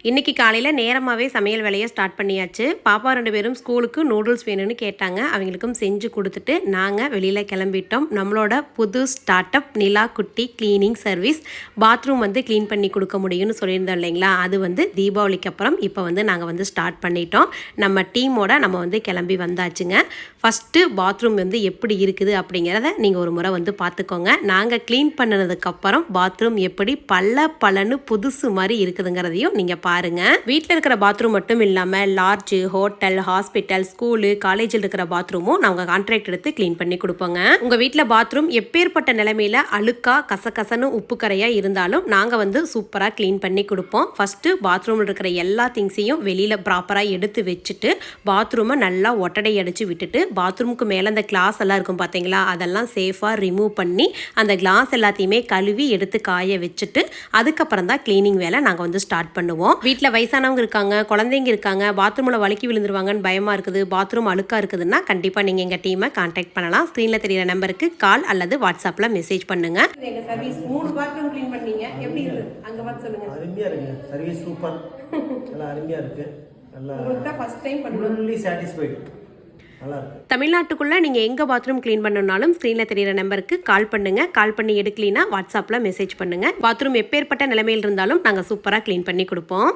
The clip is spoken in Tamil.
இன்றைக்கி காலையில் நேரமாகவே சமையல் வேலையை ஸ்டார்ட் பண்ணியாச்சு. பாப்பா 2 பேரும் ஸ்கூலுக்கு நூடுல்ஸ் வேணும்னு கேட்டாங்க. அவங்களுக்கும் செஞ்சு கொடுத்துட்டு நாங்கள் வெளியில் கிளம்பிட்டோம். நம்மளோட புது ஸ்டார்ட் அப் நிலா குட்டி க்ளீனிங் சர்வீஸ். பாத்ரூம் க்ளீன் பண்ணி கொடுக்க முடியும்னு சொல்லியிருந்தோம் இல்லைங்களா, அது தீபாவளிக்கு அப்புறம் இப்போ நாங்கள் ஸ்டார்ட் பண்ணிட்டோம். நம்ம டீமோட நம்ம கிளம்பி வந்தாச்சுங்க. ஃபஸ்ட்டு பாத்ரூம் எப்படி இருக்குது அப்படிங்கிறத நீங்கள் ஒரு முறை பார்த்துக்கோங்க. நாங்கள் க்ளீன் பண்ணதுக்கப்புறம் பாத்ரூம் எப்படி பளன்னு புதுசு மாதிரி இருக்குதுங்கிறதையும் நீங்கள் பாருங்க. வீட்டில் இருக்கிற பாத்ரூம் மட்டும் இல்லாமல் லாட்ஜ், ஹோட்டல், ஹாஸ்பிட்டல், ஸ்கூலு, காலேஜில் இருக்கிற பாத்ரூமும் நாங்கள் கான்ட்ராக்ட் எடுத்து க்ளீன் பண்ணி கொடுப்போங்க. உங்கள் வீட்டில் பாத்ரூம் எப்பேற்பட்ட நிலைமையில் அழுக்கா கசகசன்னு உப்பு கரையாக இருந்தாலும் நாங்கள் சூப்பராக க்ளீன் பண்ணி கொடுப்போம். ஃபஸ்ட்டு பாத்ரூமில் இருக்கிற எல்லா திங்ஸையும் வெளியில் ப்ராப்பராக எடுத்து வச்சுட்டு பாத்ரூமை நல்லா ஒட்டடை அடித்து விட்டுட்டு பாத்ரூமுக்கு மேலே அந்த கிளாஸ் எல்லாம் இருக்கும் பார்த்தீங்களா, அதெல்லாம் சேஃபாக ரிமூவ் பண்ணி அந்த கிளாஸ் எல்லாத்தையுமே கழுவி எடுத்து காய வச்சுட்டு அதுக்கப்புறம் தான் க்ளீனிங் வேலை நாங்கள் ஸ்டார்ட் பண்ணுவோம். வீட்டில் வயசானவங்க இருக்காங்க, குழந்தைங்க இருக்காங்க, பாத்ரூமில் வழுக்கி விழுந்துருவாங்கன்னு பயமாக இருக்குது, பாத்ரூம் அழுக்காக இருக்குதுன்னா கண்டிப்பாக நீங்கள் எங்கள் டீமை கான்டாக்ட் பண்ணலாம். ஸ்க்ரீனில் தெரியிற நம்பருக்கு கால் அல்லது வாட்ஸ்அப்பில் மெசேஜ் பண்ணுங்கள். எங்கள் சர்வீஸ் 3 பாத்ரூம் க்ளீன் பண்ணீங்க, எப்படி இருக்குது அங்கே பார்த்து சொல்லுங்கள். அருமையாக இருக்குங்க, சர்வீஸ் சூப்பர், நல்லா அருமையாக இருக்குது. நல்லா உங்களுக்கு தான் ஃபஸ்ட் டைம் ஃபுல்லி சாட்டிஸ்ஃபைடு. தமிழ்நாட்டுக்குள்ளே நீங்கள் எங்கே பாத்ரூம் க்ளீன் பண்ணணும்னாலும் ஸ்க்ரீனில் தெரியிற நம்பருக்கு கால் பண்ணுங்கள். கால் பண்ணி எடுக்கலினா வாட்ஸ்அப்பில் மெசேஜ் பண்ணுங்கள். பாத்ரூம் எப்பேற்பட்ட நிலைமையில் இருந்தாலும் நாங்கள் சூப்பராக க்ளீன் பண்ணி கொடுப்போம்.